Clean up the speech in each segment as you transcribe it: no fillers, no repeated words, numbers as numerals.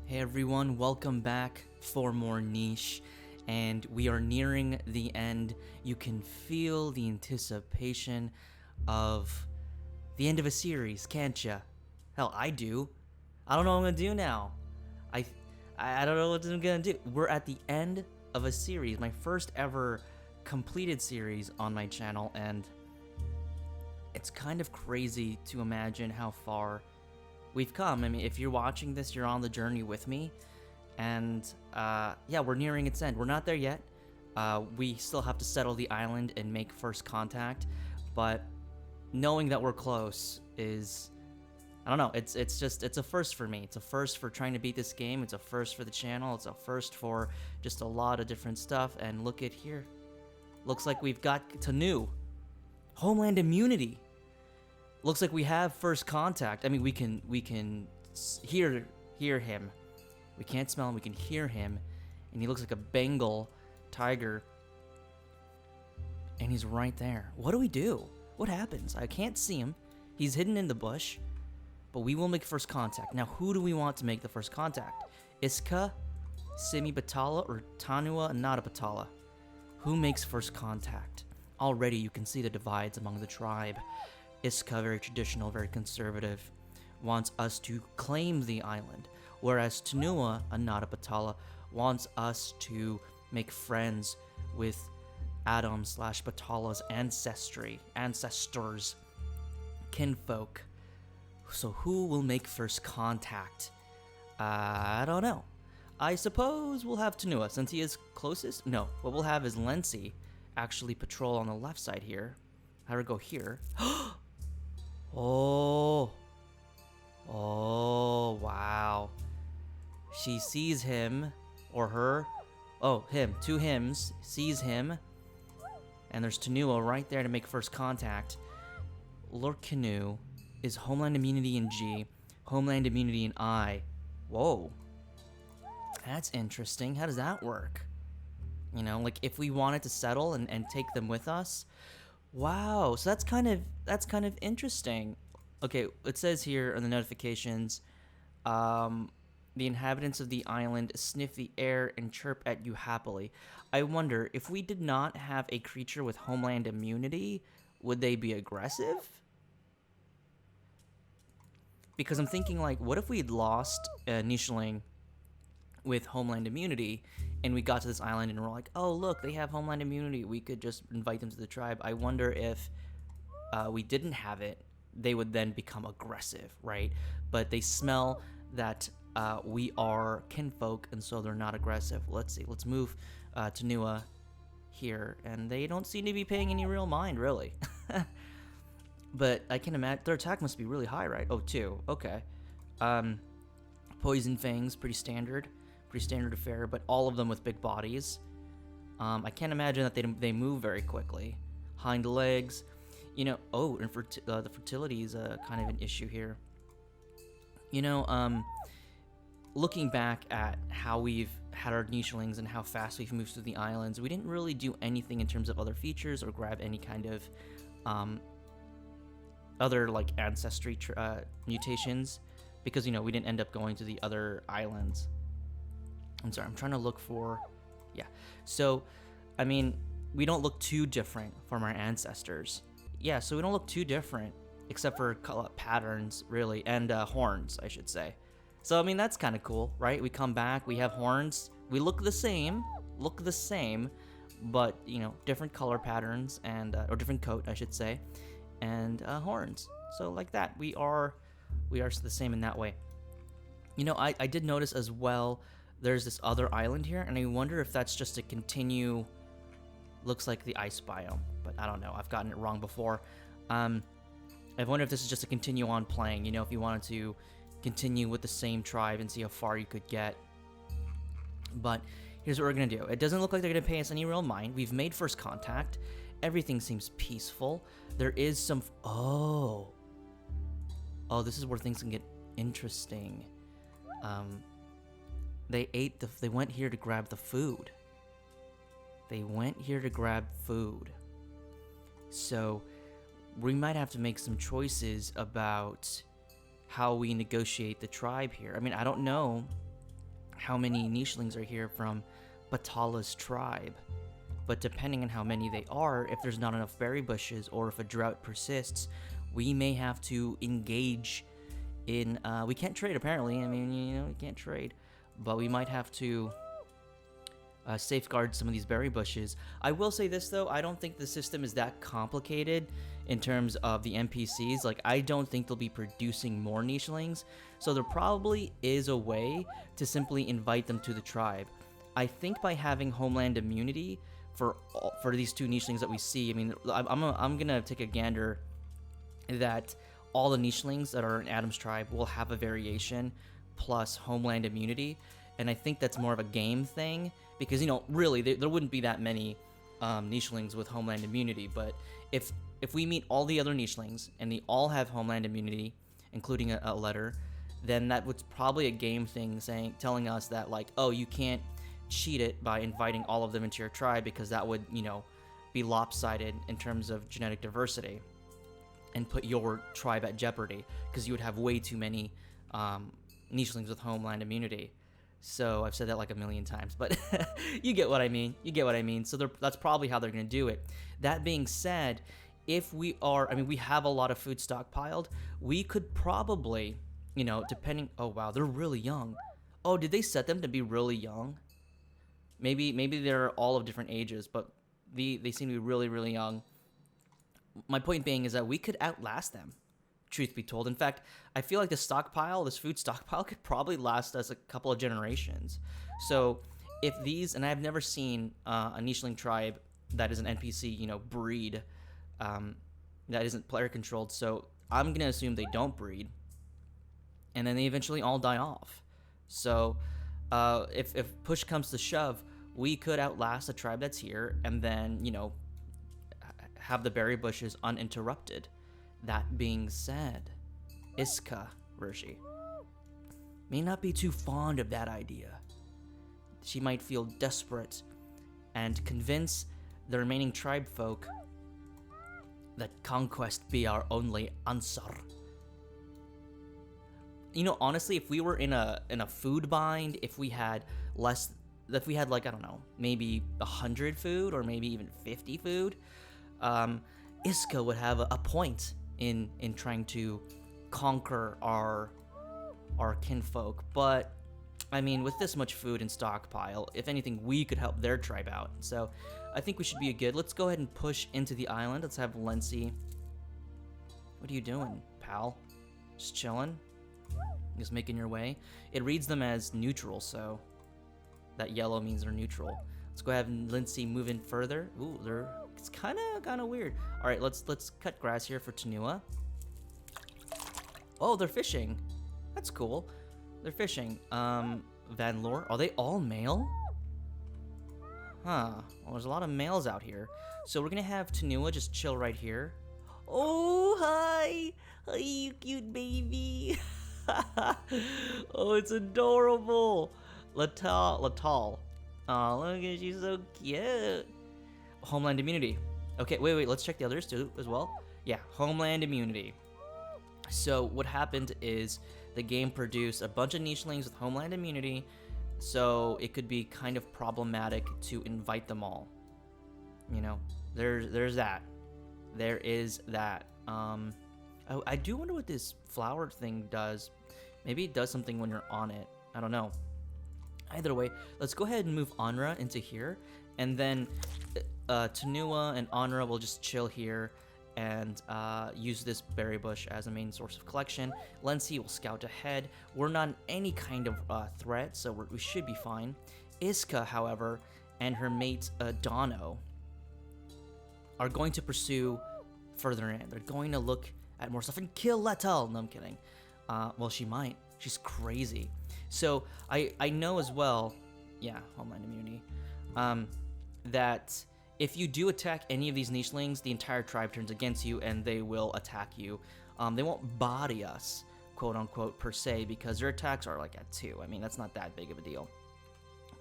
Hey everyone, welcome back for more Niche, and we are nearing the end. You can feel the anticipation of the end of a series, can't ya? Hell, I do. I don't know what I'm gonna do now. I I don't know what I'm gonna do. We're at the end of a series, my first ever completed series on my channel, and it's kind of crazy to imagine how far we've come. I mean, if you're watching this, you're on the journey with me, and yeah, we're nearing its end. We're not there yet. We still have to settle the island and make first contact, but knowing that we're close is, I don't know, it's a first for me. It's a first for trying to beat this game. It's a first for the channel. It's a first for just a lot of different stuff. And look at here. Looks like we've got to new Homeland immunity. Looks like we have first contact. I mean, we can hear him. We can't smell him. We can hear him, and he looks like a Bengal tiger. And he's right there. What do we do? What happens? I can't see him. He's hidden in the bush, but we will make first contact. Now, who do we want to make the first contact? Iska, Simi Bathala, or Tanua Nada Bathala? Who makes first contact? Already you can see the divides among the tribe. Iska, very traditional, very conservative, wants us to claim the island, whereas Tanua Nada Bathala wants us to make friends with Adam / Bathala's ancestors, kinfolk. So who will make first contact? I don't know. I suppose we'll have Tanua, since he is closest. No, what we'll have is Lency actually patrol on the left side here. Have her go here. Oh, wow. She sees him, or her. Oh, him. Two hims. Sees him. And there's Tanua right there to make first contact. Lord Canoe is Homeland Immunity in G, Homeland Immunity in I. Whoa. That's interesting. How does that work? You know, like if we wanted to settle and take them with us. Wow. So that's kind of interesting. Okay, it says here in the notifications, the inhabitants of the island sniff the air and chirp at you happily. I wonder, if we did not have a creature with Homeland Immunity, would they be aggressive? Because I'm thinking, like, what if we'd lost Nicheling with Homeland Immunity, and we got to this island and we're like, oh, look, they have Homeland Immunity. We could just invite them to the tribe. I wonder if we didn't have it, they would then become aggressive, right? But they smell that we are kinfolk, and so they're not aggressive. Let's see. Let's move Tanua here, and they don't seem to be paying any real mind, really. But I can imagine their attack must be really high, right? Oh, 2. Okay. Poison fangs, pretty standard affair, but all of them with big bodies. I can't imagine that they move very quickly. Hind legs, you know. Oh, and the fertility is kind of an issue here. You know, looking back at how we've had our nichelings and how fast we've moved through the islands, we didn't really do anything in terms of other features or grab any kind of other like ancestry mutations, because, you know, we didn't end up going to the other islands. I'm sorry, I'm trying to look for, yeah. So, I mean, we don't look too different from our ancestors. Yeah, so we don't look too different, except for patterns, really, and horns, I should say. So, I mean, that's kind of cool, right? We come back, we have horns, we look the same, but, you know, different color patterns, and or different coat, I should say, and horns. So, like that, we are the same in that way. You know, I did notice as well, there's this other island here, and I wonder if that's just to continue. Looks like the ice biome, but I don't know. I've gotten it wrong before. I wonder if this is just to continue on playing. You know, if you wanted to continue with the same tribe and see how far you could get. But here's what we're gonna do. It doesn't look like they're gonna pay us any real mind. We've made first contact. Everything seems peaceful. There is some. Oh, this is where things can get interesting. They went here to grab the food. So we might have to make some choices about how we negotiate the tribe here. I mean, I don't know how many nichelings are here from Bathala's tribe. But depending on how many they are, if there's not enough berry bushes or if a drought persists, we may have to engage in. We can't trade apparently. I mean, we can't trade, but we might have to safeguard some of these berry bushes. I will say this though, I don't think the system is that complicated in terms of the NPCs. Like, I don't think they'll be producing more nichelings, so there probably is a way to simply invite them to the tribe. I think by having homeland immunity for these two nichelings that we see, I mean, I'm gonna take a gander that all the nichelings that are in Adam's tribe will have a variation plus homeland immunity, and I think that's more of a game thing because really there wouldn't be that many nichelings with homeland immunity, but if we meet all the other nichelings and they all have homeland immunity, including a letter, then that was probably a game thing telling us that, like, oh, you can't cheat it by inviting all of them into your tribe because that would, be lopsided in terms of genetic diversity and put your tribe at jeopardy because you would have way too many nichelings with homeland immunity. So I've said that like a million times, but you get what I mean. So that's probably how they're going to do it. That being said, if we have a lot of food stockpiled, we could probably, depending. Oh wow, they're really young. Oh, did they set them to be really young? Maybe they're all of different ages, but they seem to be really, really young. My point being is that we could outlast them, truth be told. In fact, I feel like this food stockpile, could probably last us a couple of generations. So if these, and I've never seen a nicheling tribe that is an NPC, breed, that isn't player controlled, so I'm going to assume they don't breed, and then they eventually all die off. So if push comes to shove, we could outlast a tribe that's here and then, have the berry bushes uninterrupted. That being said, Iska Roshi may not be too fond of that idea. She might feel desperate and convince the remaining tribe folk that conquest be our only answer. Honestly, if we were in a food bind, if we had like, I don't know, maybe 100 food or maybe even 50 food, Iska would have a point in trying to conquer our kinfolk. But I mean, with this much food in stockpile, if anything, we could help their tribe out. So I think we should be good. Let's go ahead and push into the island. Let's have Lency. What are you doing, pal? Just chilling? Just making your way? It reads them as neutral, so that yellow means they're neutral. Let's go ahead and Lency move in further. Ooh, it's kind of weird. All right, let's cut grass here for Tanua. Oh, they're fishing. That's cool. They're fishing. Van Lore, are they all male? Huh. Well, there's a lot of males out here. So we're gonna have Tanua just chill right here. Oh, hi. Hi, you cute baby. Oh, it's adorable. Latal. Oh, look at, she's so cute. Homeland immunity. Okay, wait, let's check the others too as well. Yeah, homeland immunity. So what happened is the game produced a bunch of nichelings with homeland immunity, so it could be kind of problematic to invite them all. There's that. There is that. I do wonder what this flower thing does. Maybe it does something when you're on it. I don't know. Either way, let's go ahead and move Anra into here, and then Tanua and Anra will just chill here and use this berry bush as a main source of collection. Lency will scout ahead. We're not any kind of threat, so we should be fine. Iska, however, and her mate Dono are going to pursue further in. They're going to look at more stuff and kill Latal. No, I'm kidding. Well, she might. She's crazy. So I know as well, yeah, homeland immunity, that if you do attack any of these nichelings, the entire tribe turns against you and they will attack you. They won't body us, quote unquote, per se, because their attacks are like at 2. I mean, that's not that big of a deal.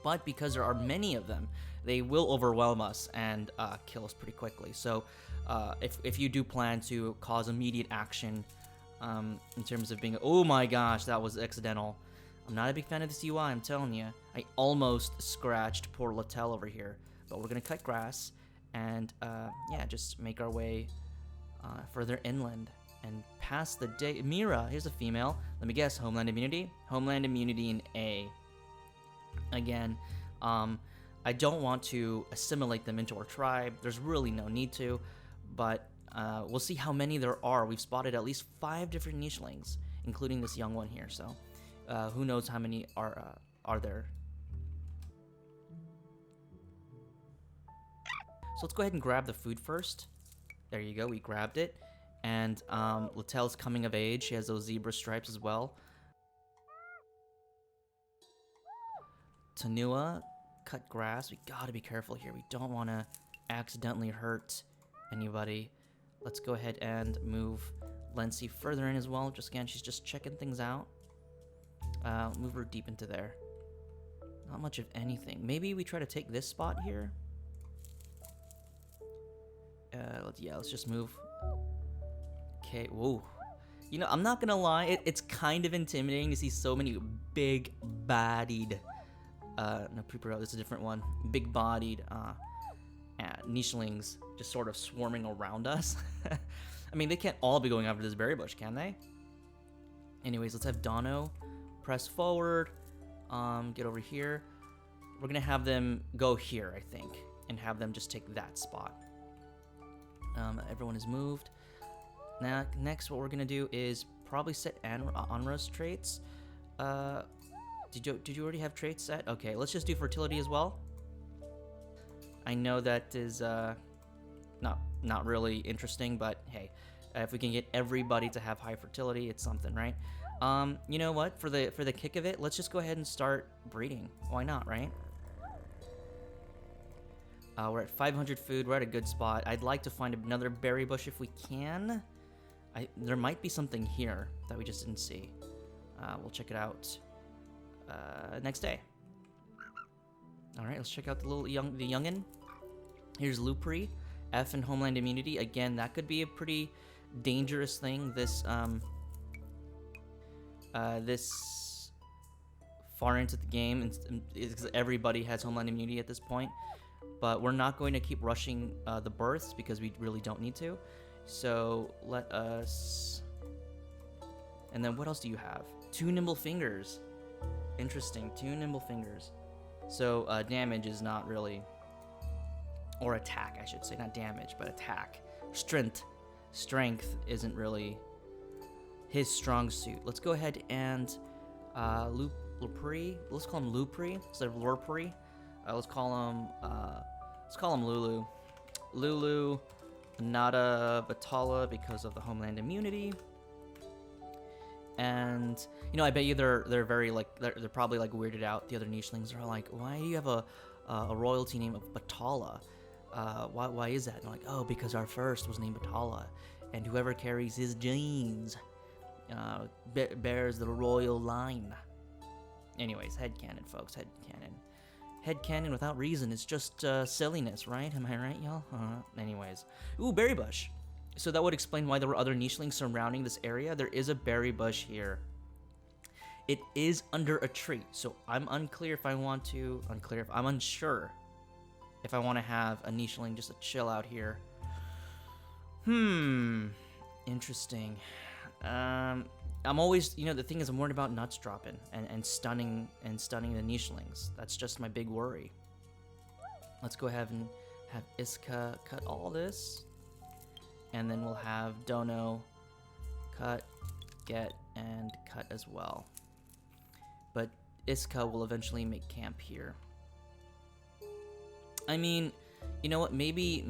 But because there are many of them, they will overwhelm us and kill us pretty quickly. So if you do plan to cause immediate action in terms of being, oh my gosh, that was accidental. I'm not a big fan of this UI, I'm telling you. I almost scratched poor Littell over here. But we're gonna cut grass and, yeah, just make our way further inland and pass the day. Mira, here's a female. Let me guess, Homeland Immunity? Homeland Immunity in A. Again, I don't want to assimilate them into our tribe. There's really no need to, but we'll see how many there are. We've spotted at least 5 different nichelings, including this young one here, so who knows how many are there. So let's go ahead and grab the food first. There you go, we grabbed it. And Littell's coming of age. She has those zebra stripes as well. Tanua, cut grass. We gotta be careful here. We don't want to accidentally hurt anybody. Let's go ahead and move Lency further in as well. Just again, she's just checking things out. Move her deep into there. Not much of anything. Maybe we try to take this spot here. Let's just move. Okay, whoa. You know, I'm not gonna lie, it's kind of intimidating to see so many big-bodied, no, Preparo, this is a different one. Big-bodied, nichelings just sort of swarming around us. I mean, they can't all be going after this berry bush, can they? Anyways, let's have Dono press forward, get over here. We're gonna have them go here, I think, and have them just take that spot. Everyone is moved. Now, next, what we're gonna do is probably set Anra's traits. Did you already have traits set? Okay, let's just do fertility as well. I know that is not really interesting, but hey, if we can get everybody to have high fertility, it's something, right? You know what? For the kick of it, let's just go ahead and start breeding. Why not, right? We're at 500 food. We're at a good spot. I'd like to find another berry bush if we can. There might be something here that we just didn't see. We'll check it out next day. All right, let's check out the youngin. Here's Lupri, F and Homeland Immunity. Again, that could be a pretty dangerous thing. This far into the game, because everybody has Homeland Immunity at this point. But we're not going to keep rushing the births because we really don't need to. So let us... And then what else do you have? 2 nimble fingers. Interesting, 2 nimble fingers. So damage is not really... Or attack, I should say. Not damage, but attack. Strength isn't really his strong suit. Let's go ahead and Lupri. Let's call him Lupri instead of Lurpri. Let's call him Lulu. Lulu, Nada, Bathala because of the Homeland Immunity. And you know, I bet you they're very like they're probably like weirded out. The other nichelings are like, why do you have a royalty name of Bathala? Why is that? And they're like, oh, because our first was named Bathala, and whoever carries his genes bears the royal line. Anyways, headcanon, folks, headcanon. Headcanon without reason is just silliness, right? Am I right, y'all? Anyways. Ooh, berry bush. So that would explain why there were other nichelings surrounding this area. There is a berry bush here. It is under a tree, so I'm unclear if I want to... I'm unsure if I want to have a nicheling just to chill out here. Interesting. I'm always, you know, the thing is I'm worried about nuts dropping and stunning the nichelings. That's just my big worry. Let's go ahead and have Iska cut all this. And then we'll have Dono cut, get, and cut as well. But Iska will eventually make camp here. I mean, you know what, maybe,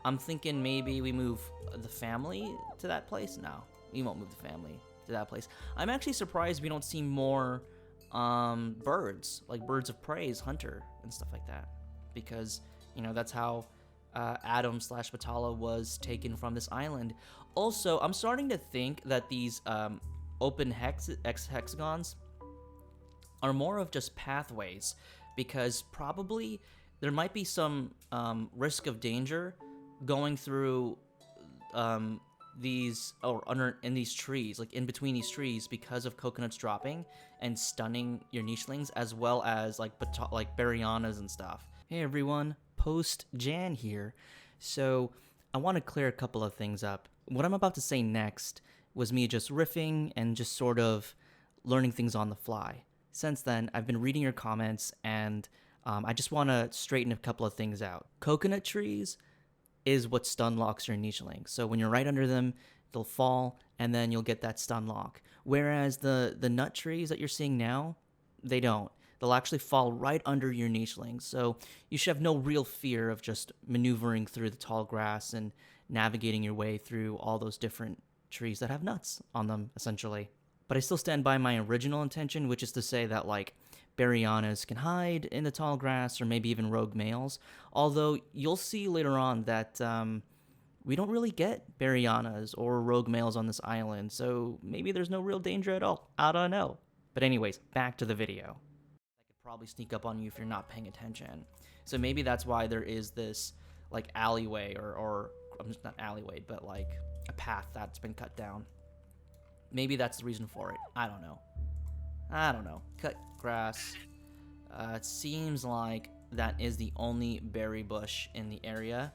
I'm thinking maybe we move the family to that place. No, we won't move the family to that place. I'm actually surprised we don't see more birds, like birds of prey, hunter, and stuff like that. Because, you know, that's how Adam / Bathala was taken from this island. Also, I'm starting to think that these open hexagons are more of just pathways. Because probably there might be some risk of danger going through these, or under in these trees, like in between these trees, because of coconuts dropping and stunning your nichelings, as well as like Baryanas and stuff. Hey everyone, Post Jan here. So I want to clear a couple of things up. What I'm about to say next was me just riffing and just sort of learning things on the fly. Since then, I've been reading your comments, and I just want to straighten a couple of things out. Coconut trees is what stun locks your nicheling. So when you're right under them, they'll fall, and then you'll get that stun lock. Whereas the nut trees that you're seeing now, they don't. They'll actually fall right under your nicheling. So you should have no real fear of just maneuvering through the tall grass and navigating your way through all those different trees that have nuts on them, essentially. But I still stand by my original intention, which is to say that, like, Baryanas can hide in the tall grass, or maybe even rogue males. Although you'll see later on that we don't really get Baryanas or rogue males on this island, so maybe there's no real danger at all. I don't know. But anyways, back to the video. I could probably sneak up on you if you're not paying attention. So maybe that's why there is this, like, alleyway, or not alleyway, but like a path that's been cut down. Maybe that's the reason for it. I don't know. Cut grass. It seems like that is the only berry bush in the area.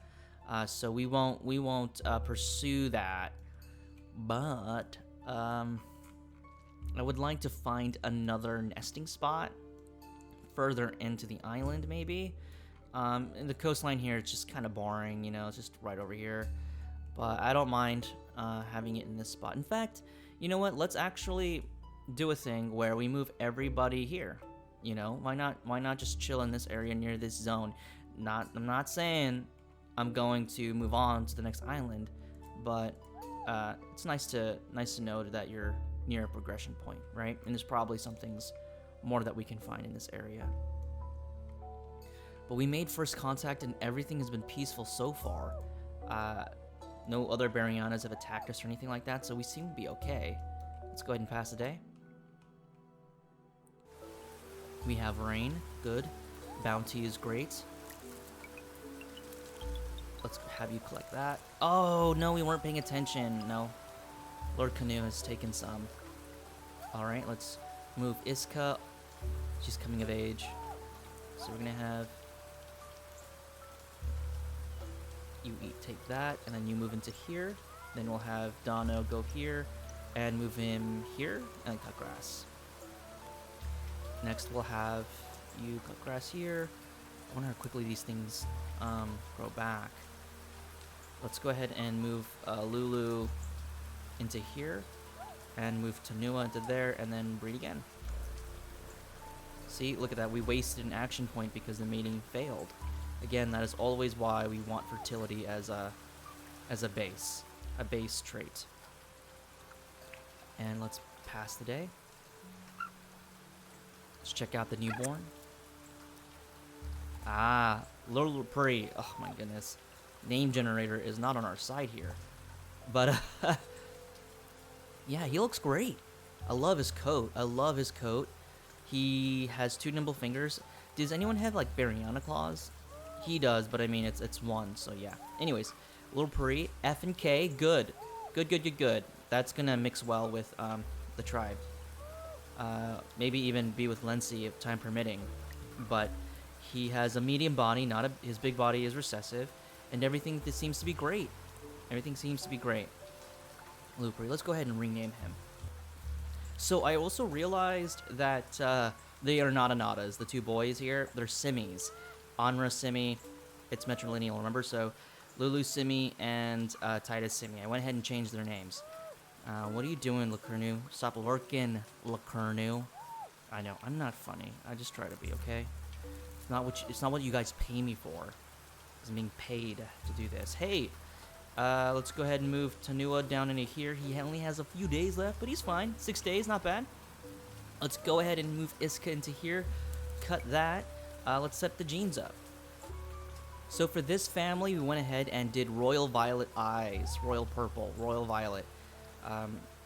So we won't pursue that. But I would like to find another nesting spot further into the island, maybe. In the coastline here, it's just kind of boring, you know, it's just right over here. But I don't mind having it in this spot. In fact, you know what? Let's actually do a thing where we move everybody here. You know, why not just chill in this area near this zone? I'm not saying I'm going to move on to the next island, but it's nice to know that you're near a progression point, right? And there's probably some things more that we can find in this area. But we made first contact and everything has been peaceful so far. No other Baryanas have attacked us or anything like that, so we seem to be okay. Let's go ahead and pass the day. We have rain, good. Bounty is great. Let's have you collect that. Oh, no, we weren't paying attention. No. Lord Canoe has taken some. Alright, let's move Iska. She's coming of age. So we're gonna have you take that, and then you move into here. Then we'll have Dono go here, and move him here, and cut grass. Next, we'll have you cut grass here. I wonder how quickly these things grow back. Let's go ahead and move Lulu into here, and move Tanua into there, and then breed again. See, look at that. We wasted an action point because the mating failed. Again, that is always why we want fertility as a base trait. And let's pass the day. Let's check out the newborn. Ah, Little Prairie. Oh my goodness. Name generator is not on our side here. But, yeah, he looks great. I love his coat. He has 2 nimble fingers. Does anyone have, like, Baryana claws? He does, but I mean, it's 1, so yeah. Anyways, Little Prairie, F and K, good. Good. That's gonna mix well with the tribe. Maybe even be with Lency if time permitting. But he has a medium body, his big body is recessive, and everything seems to be great. Little Prairie, let's go ahead and rename him. So I also realized that they are not Anadas, the 2 boys here. They're Simmies. Anra Simi, it's matrilineal, remember? So Lulu Simi and Titus Simi. I went ahead and changed their names. What are you doing, Lacernu? Stop lurking, Lacernu. I know, I'm not funny. I just try to be, okay? It's not what you guys pay me for. I'm being paid to do this. Hey, let's go ahead and move Tanua down into here. He only has a few days left, but he's fine. 6 days, not bad. Let's go ahead and move Iska into here. Cut that. Let's set the genes up. So for this family, we went ahead and did Royal Violet eyes. Royal Purple, Royal Violet.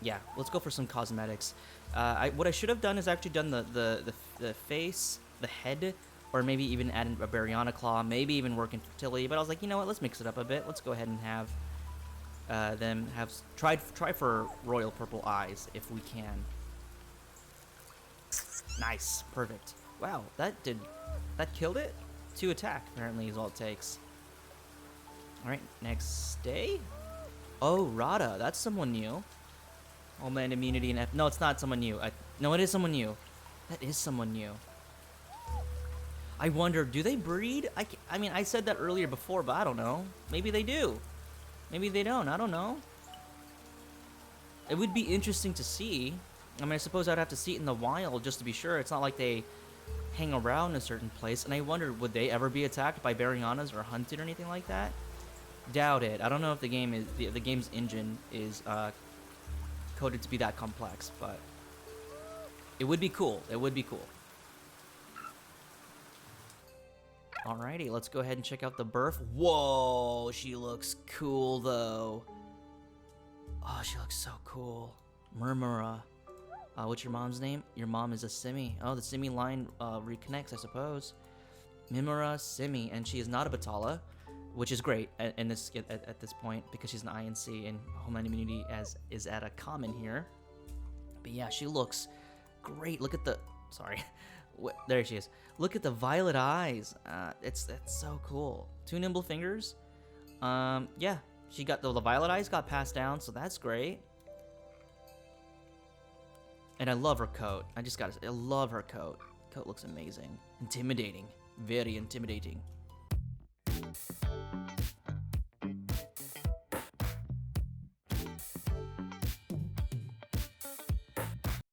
Yeah, let's go for some cosmetics. What I should have done is actually done the face, the head, or maybe even add a Baryana claw, maybe even work in fertility. But I was like, you know what, let's mix it up a bit. Let's go ahead and have them have try for royal purple eyes if we can. Nice, perfect. Wow, that killed it. 2 attack apparently is all it takes. All right, next day. Oh, Rada, that's someone new. Homeland immunity and no, it's not someone new. No, it is someone new. That is someone new. I wonder, do they breed? I mean, I said that earlier before, but I don't know. Maybe they do. Maybe they don't. I don't know. It would be interesting to see. I mean, I suppose I'd have to see it in the wild just to be sure. It's not like they hang around a certain place. And I wonder, would they ever be attacked by Baryanas or hunted or anything like that? Doubt it. I don't know if the game is the game's engine is coded to be that complex, but it would be cool. It would be cool. Alrighty, let's go ahead and check out the birth. Whoa, she looks cool though. Oh, she looks so cool. Murmura. What's your mom's name? Your mom is a Simi. Oh, the Simi line reconnects, I suppose. Mimura Simi, and she is not a Bathala, which is great at this point because she's an INC and Homeland Immunity is at a common here. But yeah, she looks great. Look at the there she is. Look at the violet eyes. It's so cool. 2 nimble fingers. Yeah, she got the violet eyes got passed down, so that's great. And I love her coat. I love her coat. Coat looks amazing. Intimidating. Very intimidating.